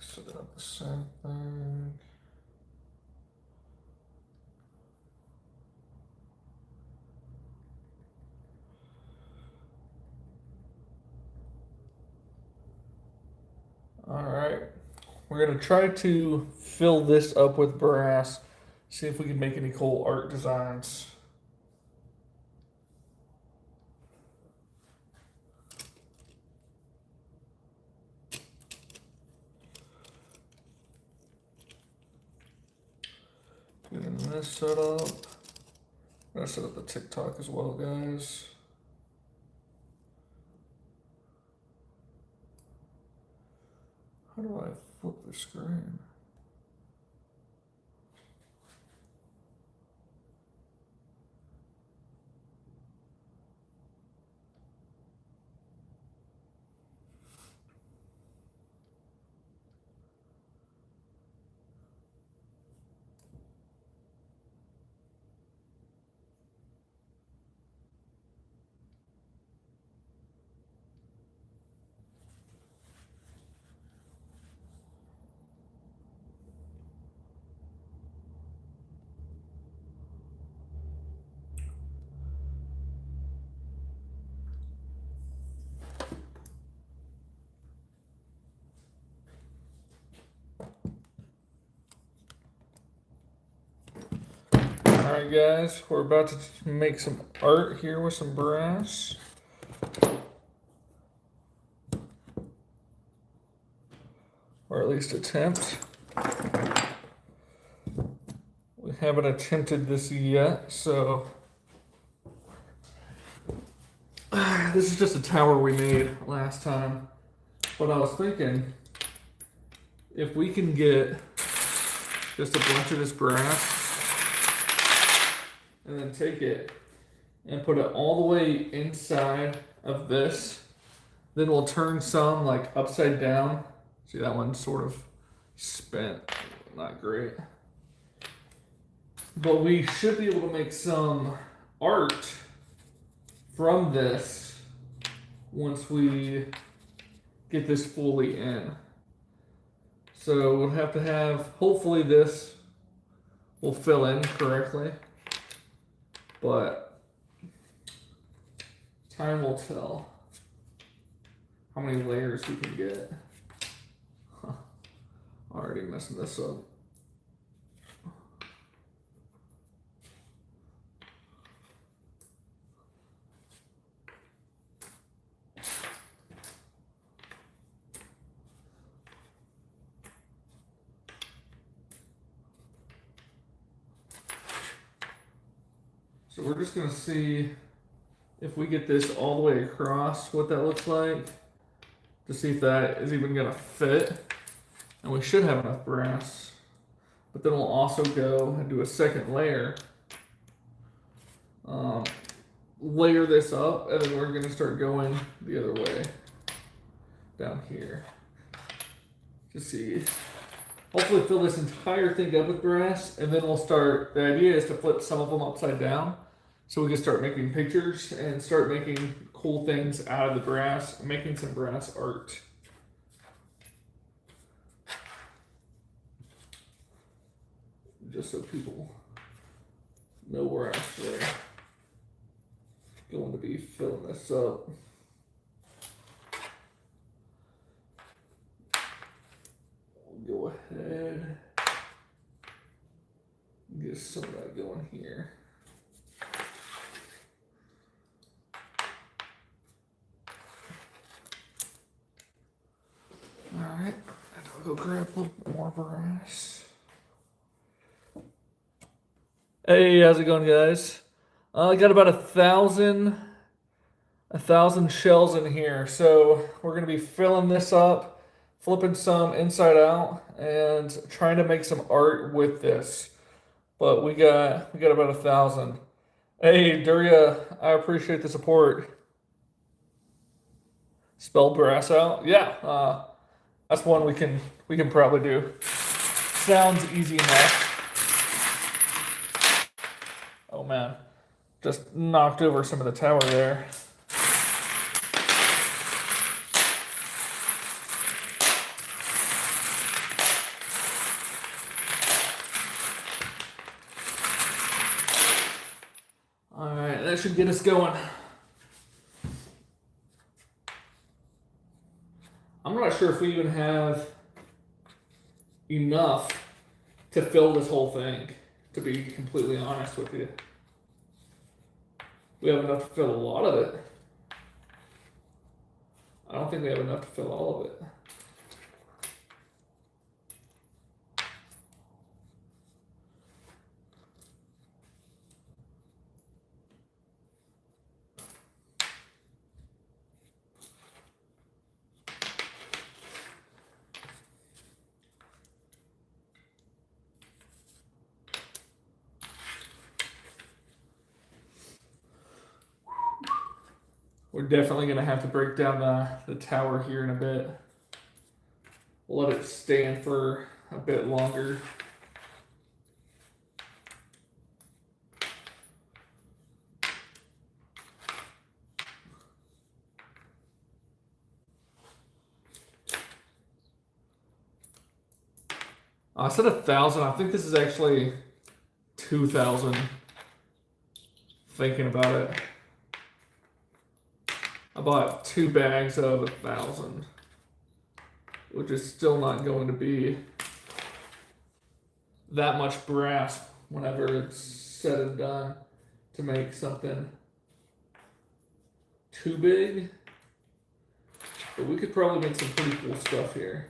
Set it up the same thing. All right, we're gonna try to fill this up with brass. See if we can make any cool art designs. Getting this set up. I'm gonna set up the TikTok as well, guys. How do I flip the screen? Alright guys, we're about to make some art here with some brass. Or at least attempt. We haven't attempted this yet, so this is just a tower we made last time. But I was thinking, if we can get just a bunch of this brass and then take it and put it all the way inside of this, then we'll turn some like upside down. See, that one's sort of spent, not great. But we should be able to make some art from this once we get this fully in. So we'll have to have, hopefully this will fill in correctly, but time will tell how many layers we can get. Already messing this up. So we're just gonna see if we get this all the way across, what that looks like, to see if that is even gonna fit. And we should have enough brass, but then we'll also go and do a second layer. Layer this up, and then we're gonna start going the other way down here. To see, hopefully fill this entire thing up with brass, and then we'll start, the idea is to flip some of them upside down, so we can start making pictures and start making cool things out of the brass, making some brass art. Just so people know we're actually going to be filling this up. We'll go ahead and get some of that going here. All right, and I'll go grab a little more brass. Hey, how's it going, guys? I got about 1,000 shells in here, so we're gonna be filling this up, flipping some inside out, and trying to make some art with this. But we got about 1,000. Hey, Duria, I appreciate the support. Spell brass out. Yeah, that's one we can probably do. Sounds easy enough. Oh man, just knocked over some of the tower there. All right, that should get us going. I'm not sure if we even have enough to fill this whole thing, to be completely honest with you. We have enough to fill a lot of it. I don't think we have enough to fill all of it. We're definitely going to have to break down the tower here in a bit. We'll let it stand for a bit longer. I said 1,000. I think this is actually 2,000. Thinking about it. I bought 2 bags of 1,000, which is still not going to be that much brass whenever it's said and done to make something too big. But we could probably make some pretty cool stuff here.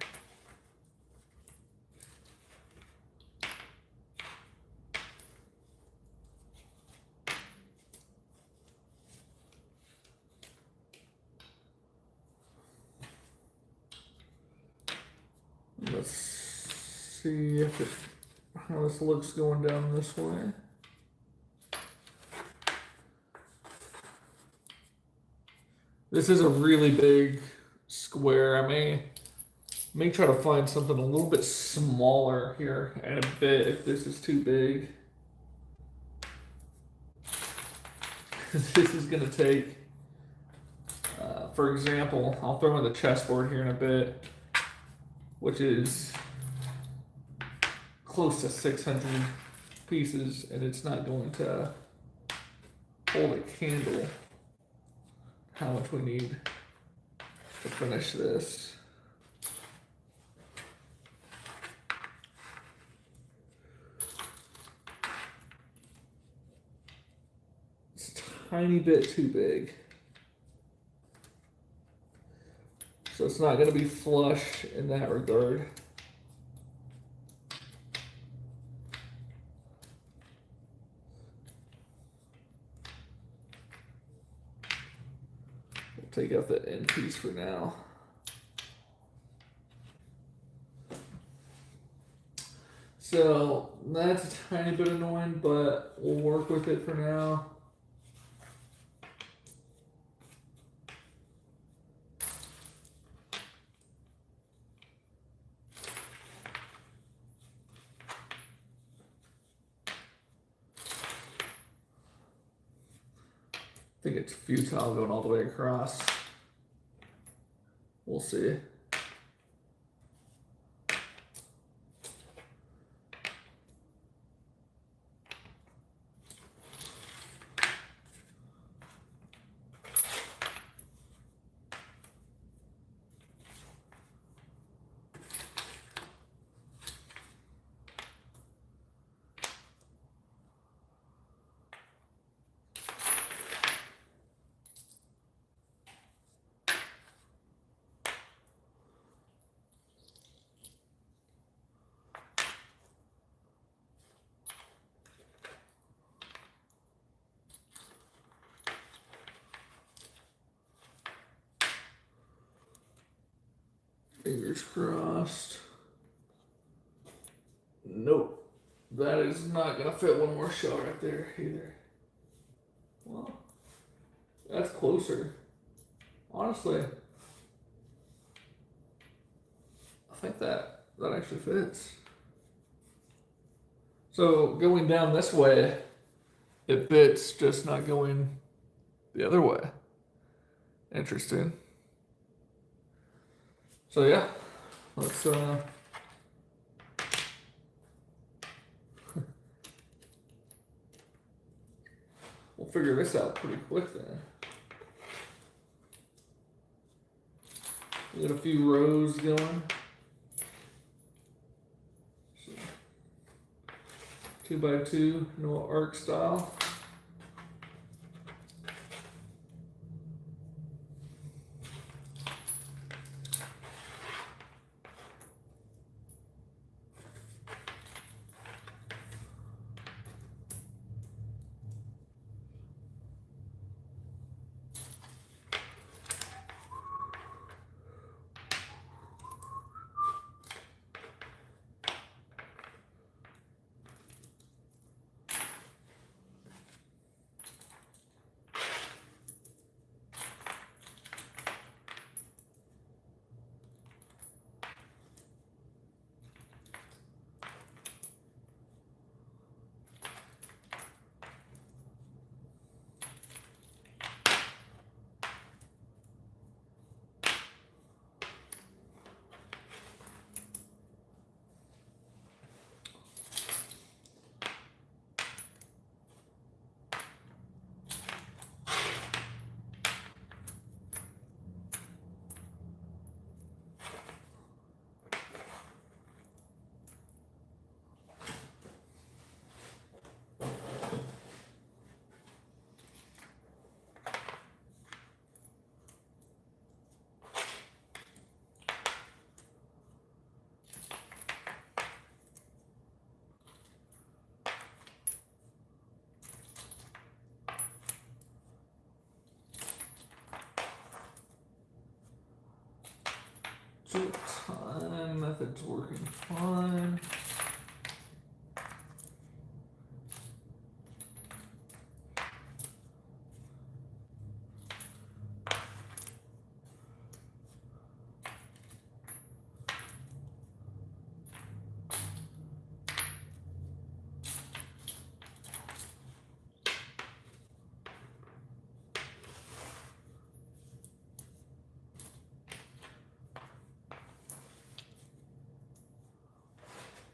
Let's see if how this looks going down this way. This is a really big square. I may try to find something a little bit smaller here in a bit if this is too big. This is going to take, for example, I'll throw in the chessboard here in a bit, which is close to 600 pieces, and it's not going to hold a candle how much we need to finish this. It's a tiny bit too big. So it's not going to be flush in that regard. We'll take out the end piece for now. So that's a tiny bit annoying, but we'll work with it for now. I think it's futile going all the way across. We'll see. Fingers crossed. Nope. That is not going to fit one more shell right there either. Well, that's closer. Honestly, I think that actually fits. So going down this way, it fits, just not going the other way. Interesting. So yeah, let's we'll figure this out pretty quick then. We got a few rows going. So, 2x2, no arc style. Time method's working fine.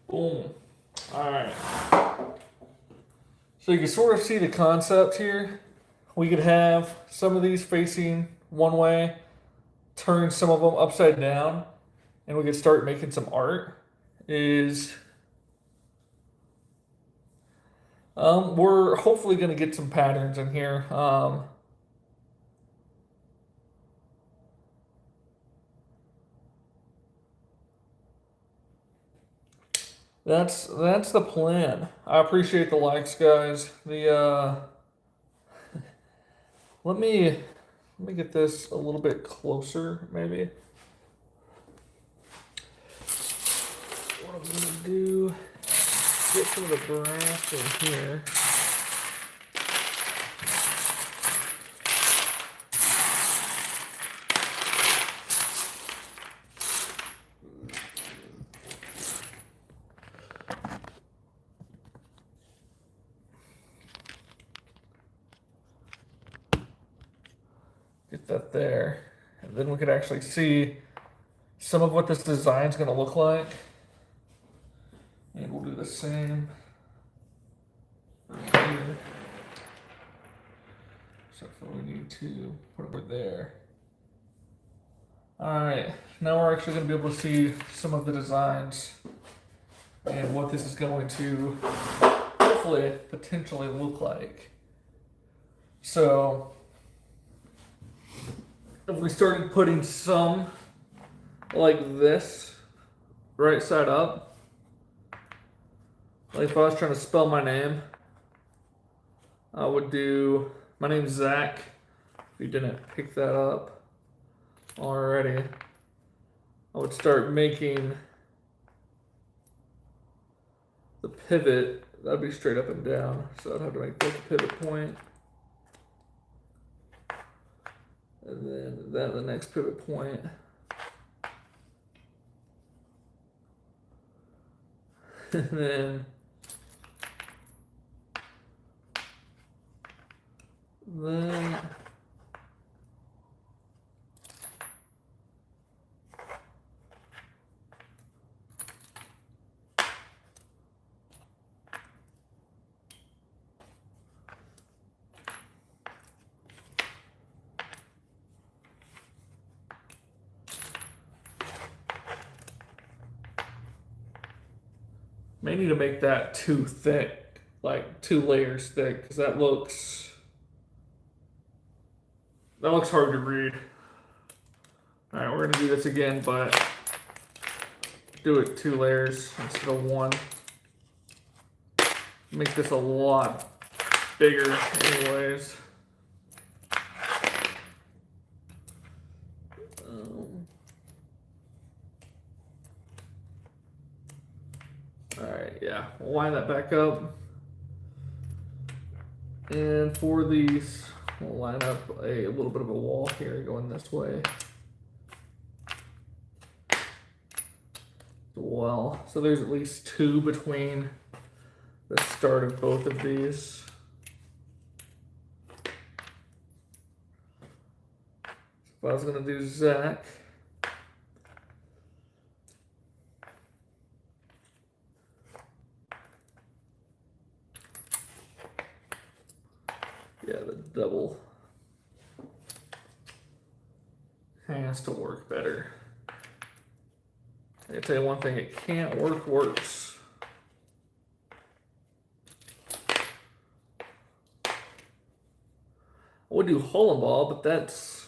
Boom. All right. So you can sort of see the concept here. We could have some of these facing one way, turn some of them upside down, and we could start making some art. We're hopefully going to get some patterns in here. That's the plan. I appreciate the likes, guys. Let me get this a little bit closer, maybe. What I'm gonna do, get some of the brass in here. Get that there. And then we could actually see some of what this design is going to look like. And we'll do the same here. Except for we need to put it over there. Alright, now we're actually going to be able to see some of the designs and what this is going to hopefully potentially look like. So if we started putting some like this right side up, like if I was trying to spell my name, I would do, my name's Zach, if you didn't pick that up already. I would start making the pivot, that'd be straight up and down, so I'd have to make that the pivot point. And then that the next pivot point. And then may need to make that too thick, like 2 layers thick, because that looks hard to read. All right, we're gonna do this again, but do it 2 layers instead of 1. Make this a lot bigger, anyways. All right, yeah, we'll line that back up. And for these, we'll line up a little bit of a wall here going this way. Well, so there's at least 2 between the start of both of these. If I was gonna do Zach, yeah, the double has to work better. I can tell you one thing, it can't work worse. I would do hole and ball, but that's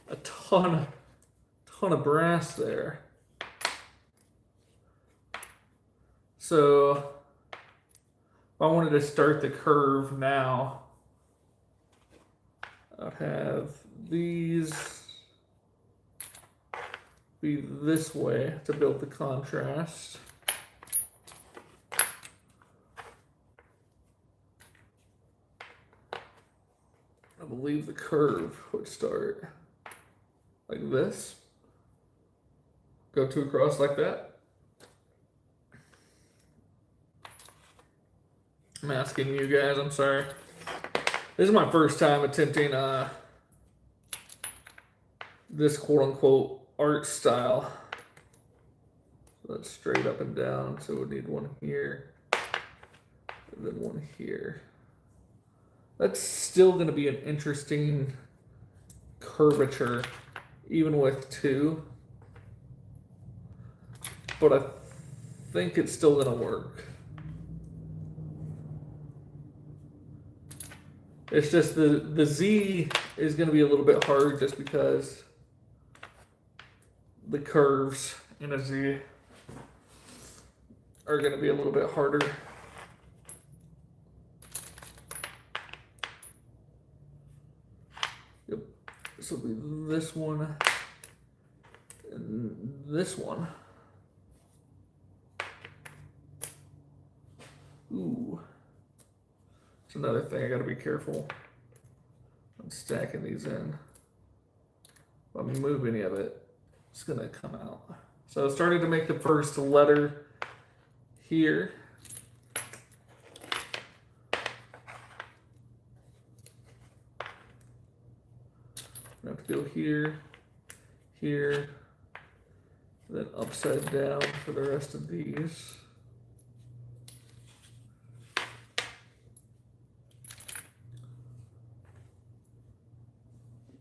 a ton of brass there. So if I wanted to start the curve now, I'd have these be this way to build the contrast. I believe the curve would start like this, go 2 across like that. I'm asking you guys, I'm sorry. This is my first time attempting this quote-unquote art style. So that's straight up and down, so we'll need one here, and then one here. That's still going to be an interesting curvature, even with 2. But I think it's still going to work. It's just the Z is going to be a little bit hard just because the curves in a Z are going to be a little bit harder. Yep. This will be this one and this one. Ooh. That's another thing I got to be careful. I'm stacking these in. If I move any of it, it's going to come out. So starting to make the first letter here. I have to go here, here, then upside down for the rest of these.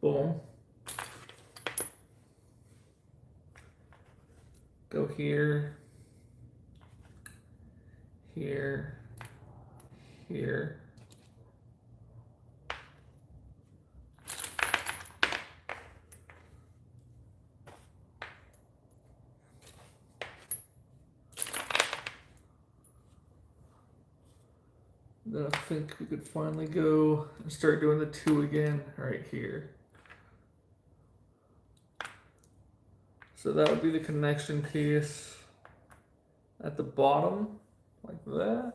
Boom. Go here, here, here. Then I think we could finally go and start doing the 2 again right here. So that would be the connection piece at the bottom, like that.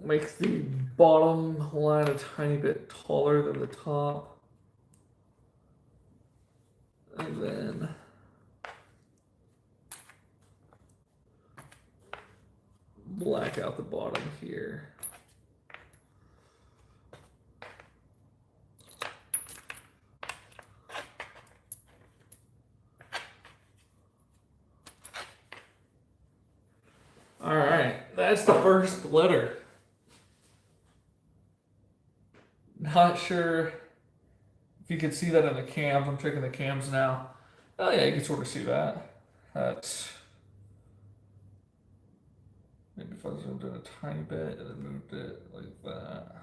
make the bottom line a tiny bit taller than the top. And then black out the bottom here. All right, that's the first letter. Not sure if you can see that in the cams. I'm checking the cams now. Oh yeah, you can sort of see that. That's, maybe if I zoomed in a tiny bit and then moved it like that.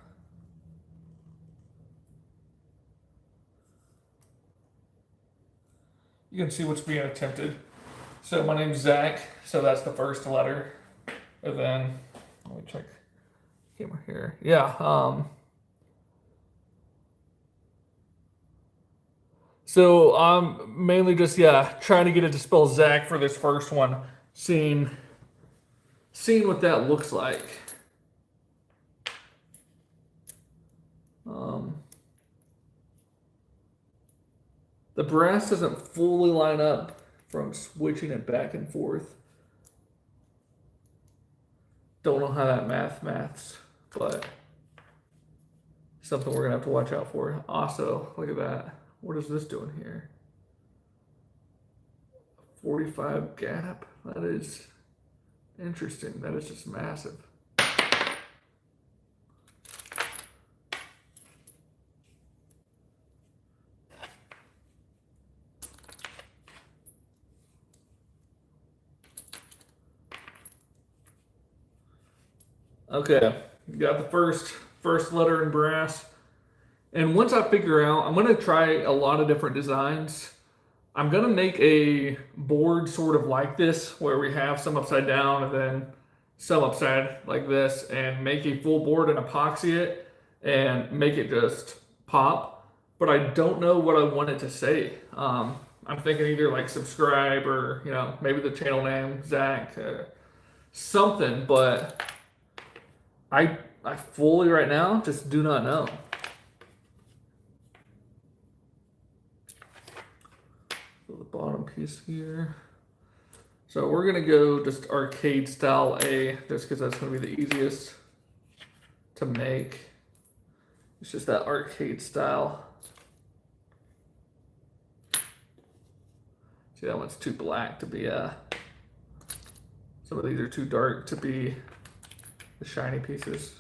You can see what's being attempted. So my name's Zach, so that's the first letter. And then, let me check camera here. Yeah, so I'm mainly just, yeah, trying to get it to spell Zach for this first one. Seeing what that looks like. The brass doesn't fully line up from switching it back and forth. Don't know how that maths, but something we're gonna have to watch out for. Also, look at that. What is this doing here? 45 gap. That is interesting. That is just massive. Okay, got the first letter in brass. And once I figure out, I'm gonna try a lot of different designs. I'm gonna make a board sort of like this, where we have some upside down and then some upside like this, and make a full board and epoxy it and make it just pop. But I don't know what I want it to say. I'm thinking either like subscribe or, you know, maybe the channel name, Zach, something, but I fully right now just do not know. So the bottom piece here. So we're gonna go just arcade style A, just because that's gonna be the easiest to make. It's just that arcade style. See, that one's too black to be some of these are too dark to be the shiny pieces.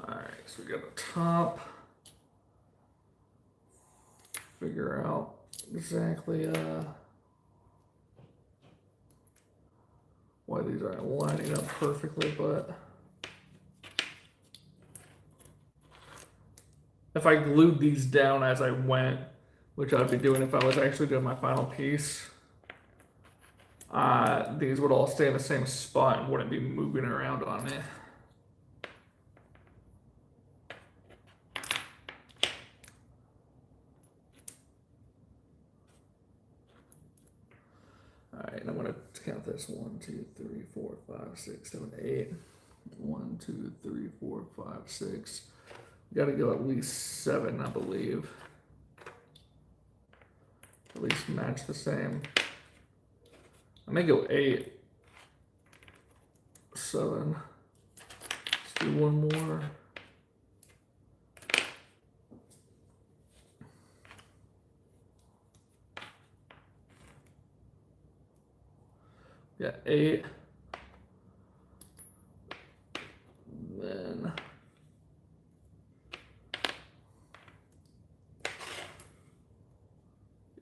Alright, so we got a top. Figure out exactly why these aren't lining up perfectly, but if I glued these down as I went, which I'd be doing if I was actually doing my final piece, these would all stay in the same spot and wouldn't be moving around on me. Alright, and I'm going to count this 1, 2, 3, 4, 5, 6, 7, 8. 1, 2, 3, 4, 5, 6. Got to go at least 7, I believe. At least match the same. I may go 8. 7. Let's do one more. Yeah, 8.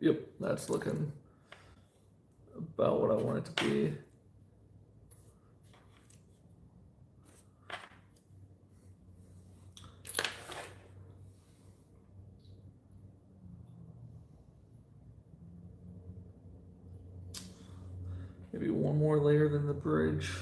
Yep, that's looking about what I want it to be. Maybe one more layer than the bridge.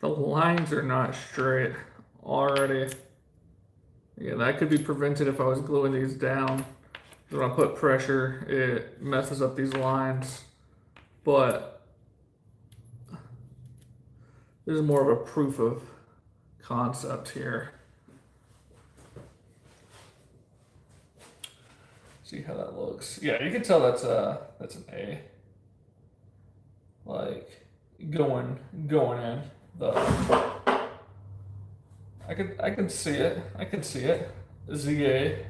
The lines are not straight already. Yeah, that could be prevented if I was gluing these down. When I put pressure, it messes up these lines. But this is more of a proof of concept here. See how that looks. Yeah, you can tell that's an A. Like going in. I can see it. I can see it. ZA.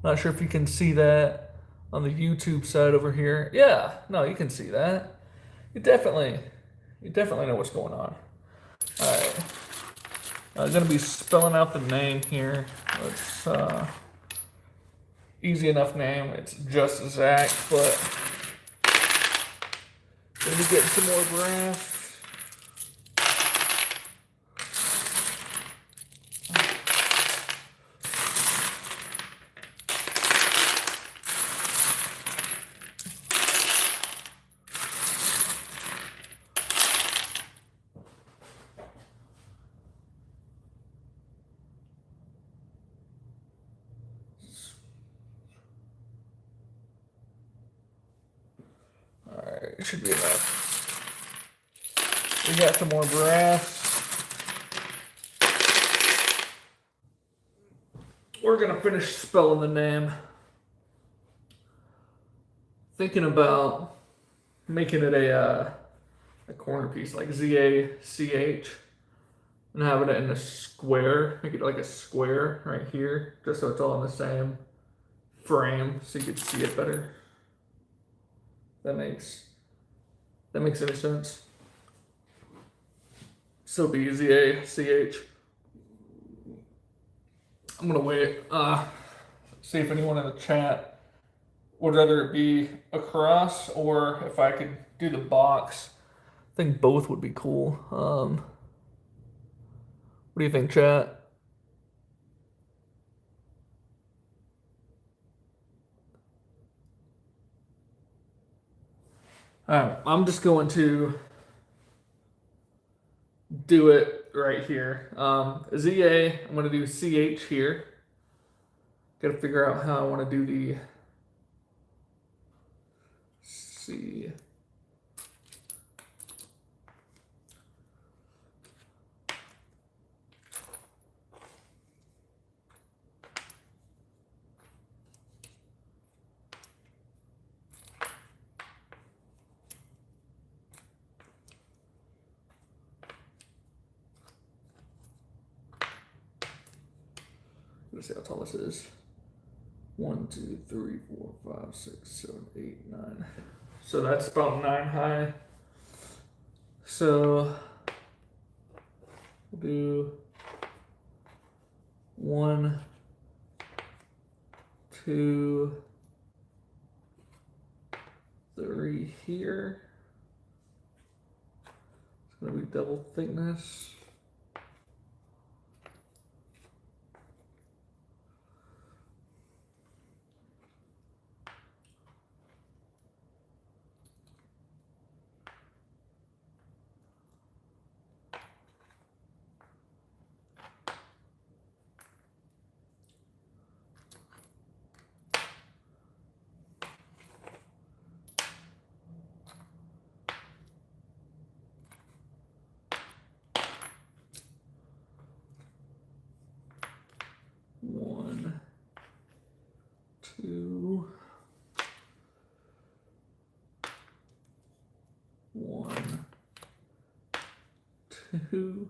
Not sure if you can see that on the YouTube side over here. Yeah, no, you can see that. You definitely know what's going on. All right. I'm gonna be spelling out the name here. It's easy enough name. It's just Zach, but gonna be getting some more brass. It should be enough. We got some more brass. We're gonna finish spelling the name. Thinking about making it a corner piece like ZACH and having it in a square. Make it like a square right here, just so it's all in the same frame, so you can see it better. That makes any sense. So be ZACH. I'm gonna wait. See if anyone in the chat would rather it be across or if I could do the box. I think both would be cool. What do you think, chat? I'm just going to do it right here. ZA, I'm going to do CH here. Got to figure out how I want to do the C. Let's see how tall this is. 1, 2, 3, 4, 5, 6, 7, 8, 9. So that's about 9 high. So we'll do 1, 2, 3 here. It's going to be double thickness. One, two, 1, 2.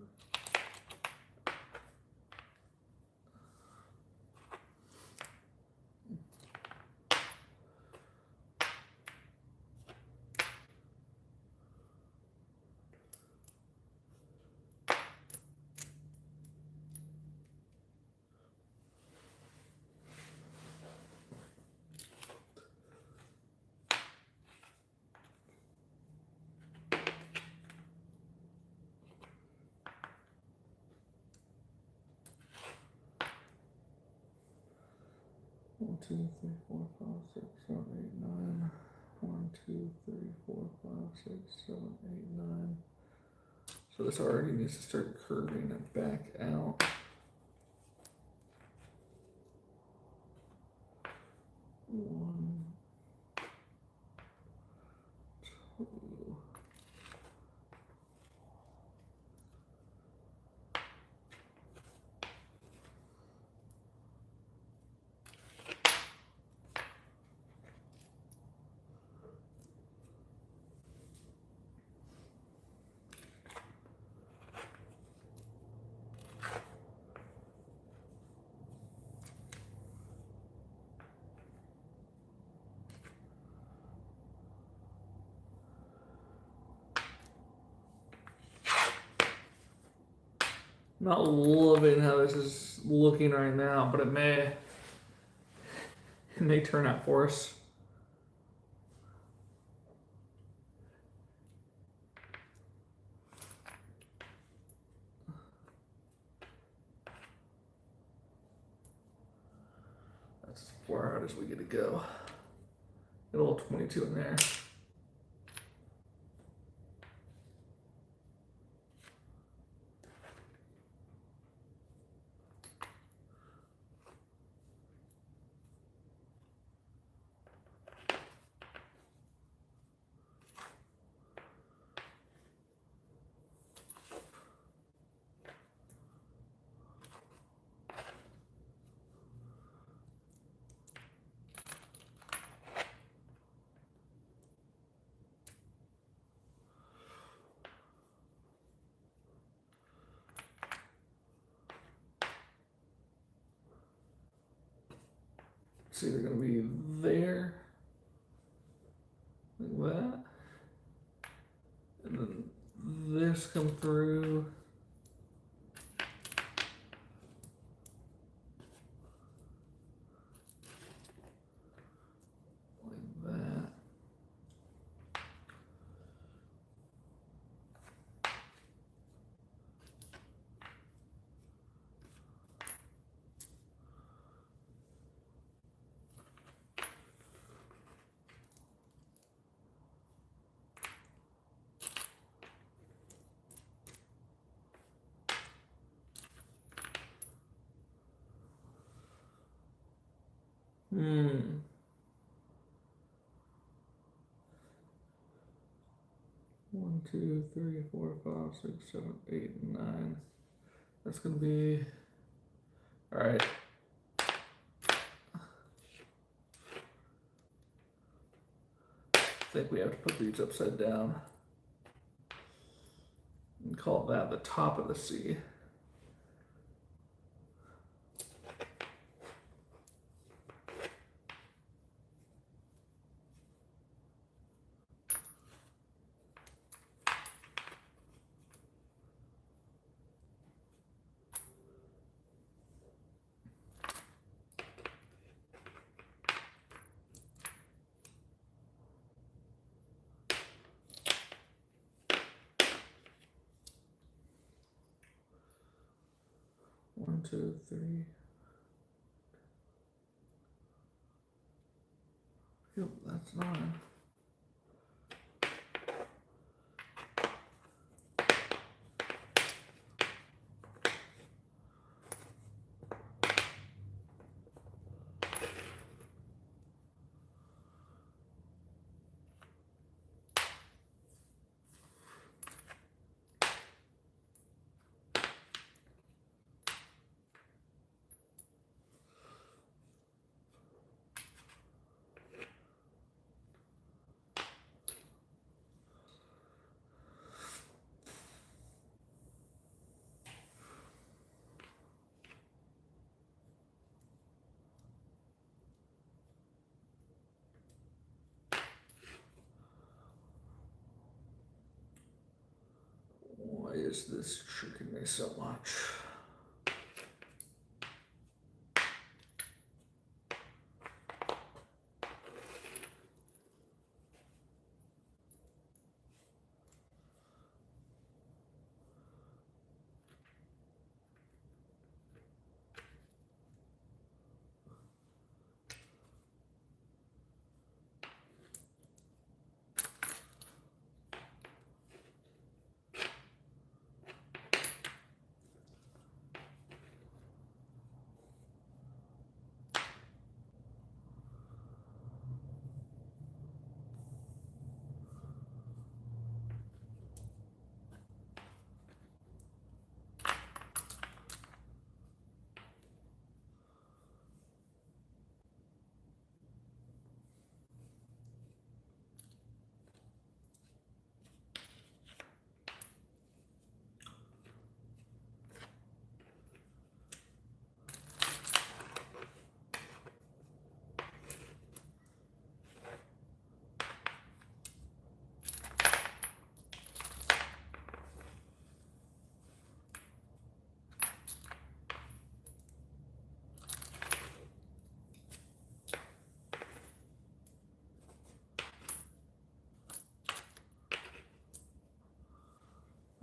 One, 2, 3, 4, 5, 6, 7, 8, 9. 1, 2, 3, 4, 5, 6, 7, 8, 9. So this already needs to start curving it back out. One, two. Not loving how this is looking right now, but it may turn out for us. That's as far out as we get to go. Get a little 22 in there. It's either going to be there, like that, and then this come through. Like that. Hmm. One, two, three, four, five, six, seven, 8, 9. That's gonna be all right. I think we have to put these upside down and call that the top of the C. One, two, three. Yep, that's 9. Why is this tricking me so much?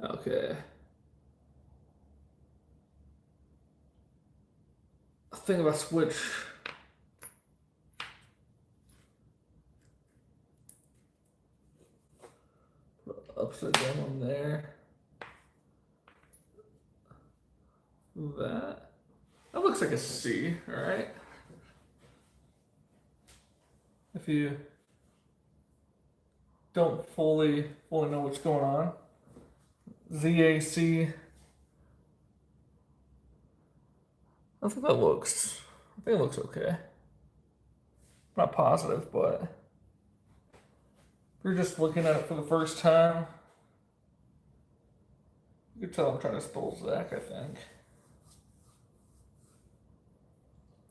Okay. I think if I switch upside down on there, that looks like a C, all right? If you don't fully know what's going on, ZAC. I think it looks okay. Not positive, but if you're just looking at it for the first time, you can tell I'm trying to spell Zach, I think.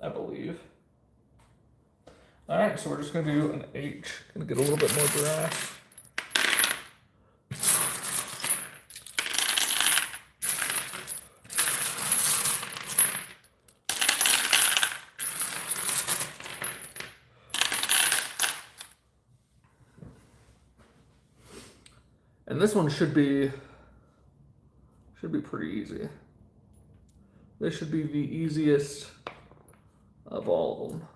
I believe. All right, so we're just gonna do an H. Gonna get a little bit more brass. And this one should be pretty easy. This should be the easiest of all of them.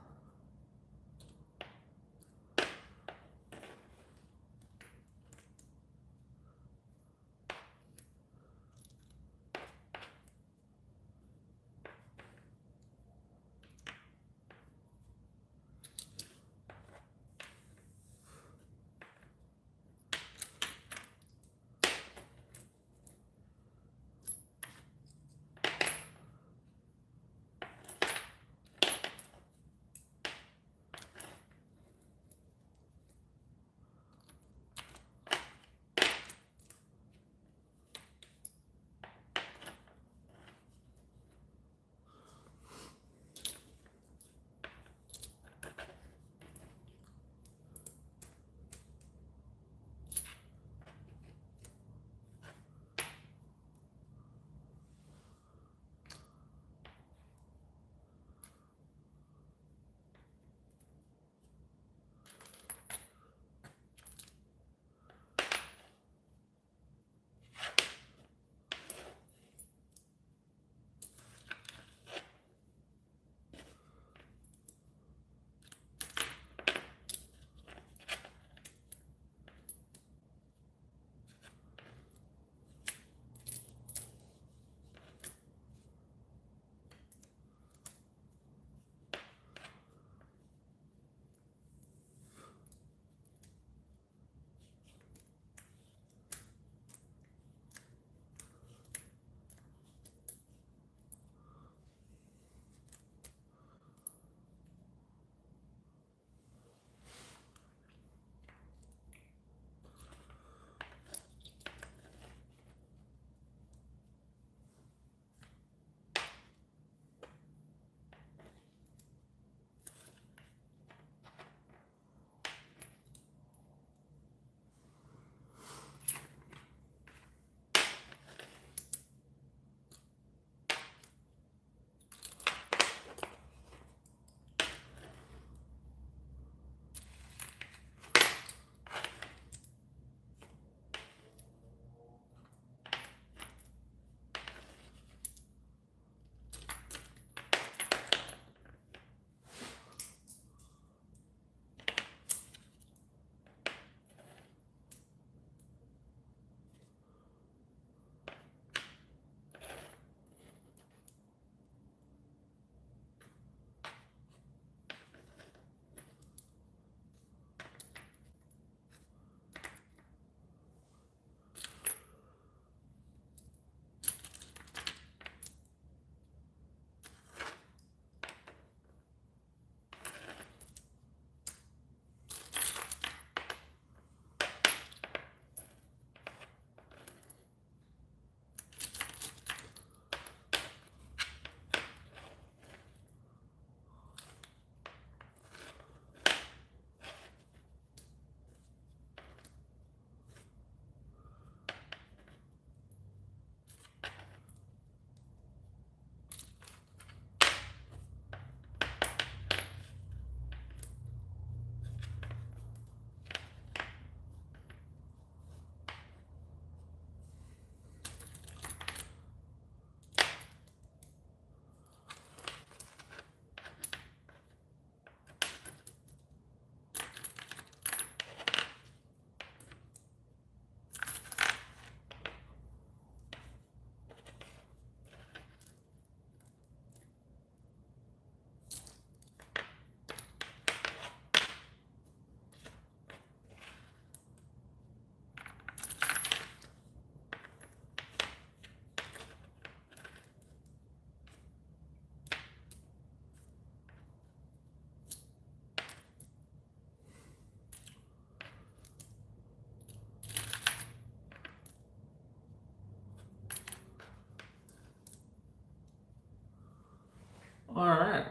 All right.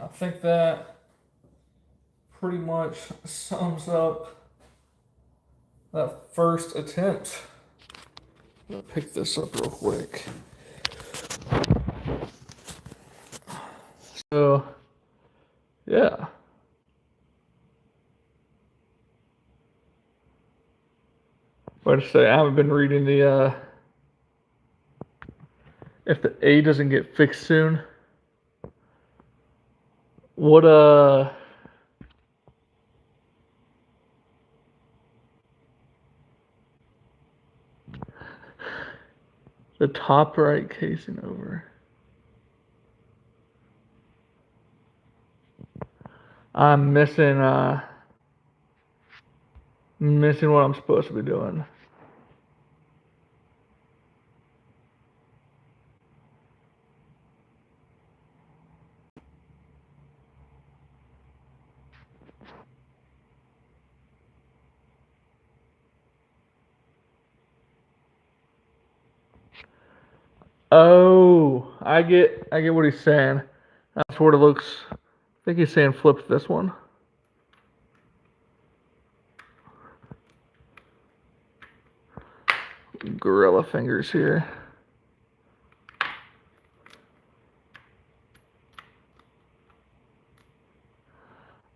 I think that pretty much sums up that first attempt. I'm gonna pick this up real quick. So, yeah. What to say? I haven't been reading the if the A doesn't get fixed soon. What the top right casing over. I'm missing what I'm supposed to be doing. Oh, I get what he's saying. That's what it looks. I think he's saying flip this one. Gorilla fingers here.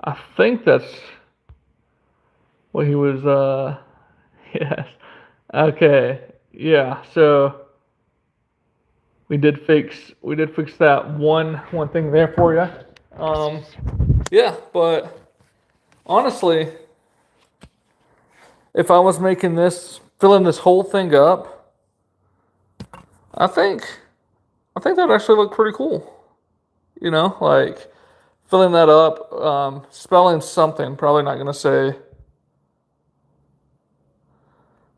I think that's what he was yes. Okay. Yeah, so we did fix that one thing there for you. Yeah, but honestly, if I was making this, filling this whole thing up, I think that actually looked pretty cool. You know, like filling that up, spelling something. Probably not gonna say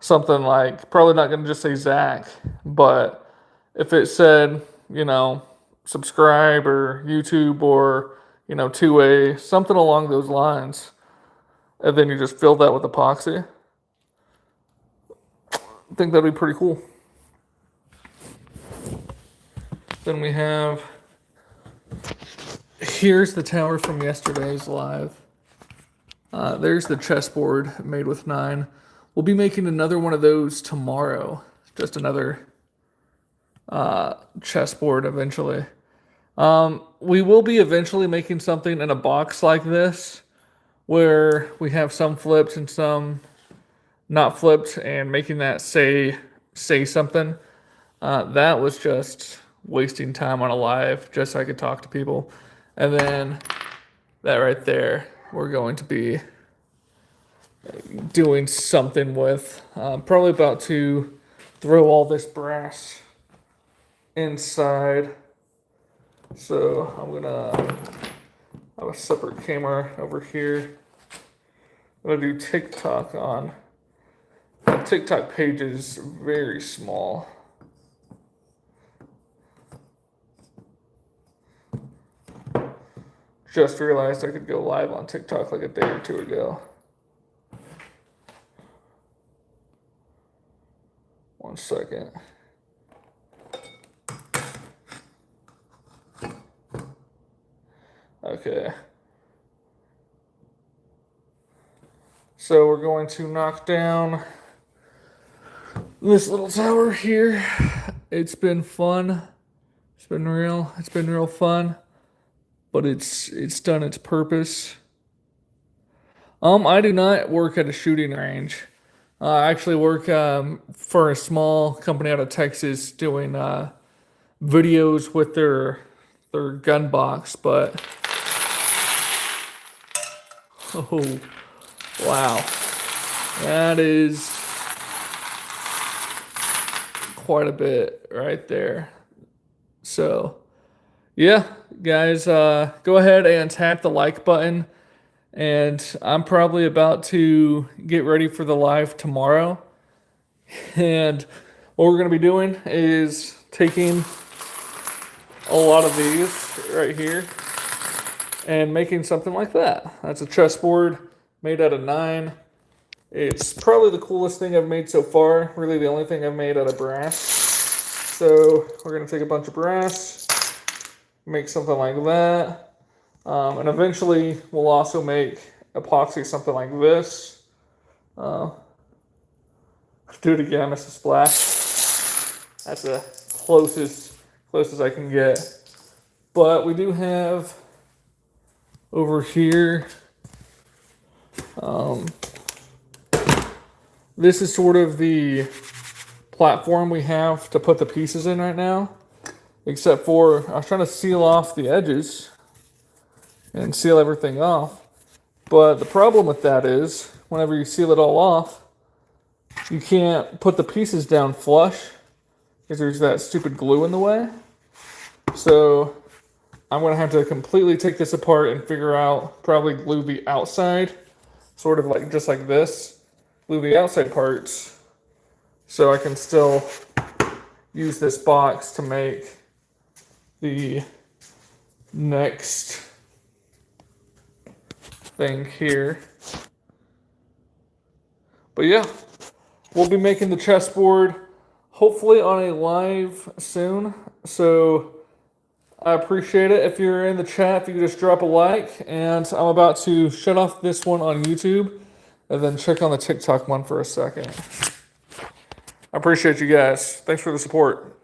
something like. Probably not gonna just say Zach, but if it said, you know, subscribe or YouTube or, you know, 2A, something along those lines, and then you just fill that with epoxy, I think that'd be pretty cool. Then we have, here's the tower from yesterday's live. There's the chessboard made with 9. We'll be making another one of those tomorrow. Just another chessboard eventually. We will be eventually making something in a box like this where we have some flipped and some not flipped, and making that say something. That was just wasting time on a live just so I could talk to people. And then that right there, we're going to be doing something with. Probably about to throw all this brass inside. So I'm gonna have a separate camera over here. I'm gonna do TikTok on. My TikTok page is very small. Just realized I could go live on TikTok like a day or two ago. One second. Okay. So we're going to knock down this little tower here. It's been fun. It's been real fun. But it's done its purpose. I do not work at a shooting range. I actually work for a small company out of Texas doing videos with their gun box, but oh wow, that is quite a bit right there. So yeah, guys, go ahead and tap the like button. And I'm probably about to get ready for the live tomorrow. And what we're going to be doing is taking a lot of these right here and making something like that. That's a chessboard made out of 9. It's probably the coolest thing I've made so far. Really the only thing I've made out of brass. So we're going to take a bunch of brass, make something like that. And eventually we'll also make epoxy something like this. Do it again, Mr. Splash. That's the closest I can get. But we do have over here, this is sort of the platform we have to put the pieces in right now. Except for, I was trying to seal off the edges and seal everything off. But the problem with that is, whenever you seal it all off, you can't put the pieces down flush because there's that stupid glue in the way. So I'm going to have to completely take this apart and figure out, probably glue the outside, sort of like just like this, glue the outside parts so I can still use this box to make the next thing here. But yeah, we'll be making the chessboard hopefully on a live soon. So I appreciate it. If you're in the chat, if you could just drop a like. And I'm about to shut off this one on YouTube and then check on the TikTok one for a second. I appreciate you guys. Thanks for the support.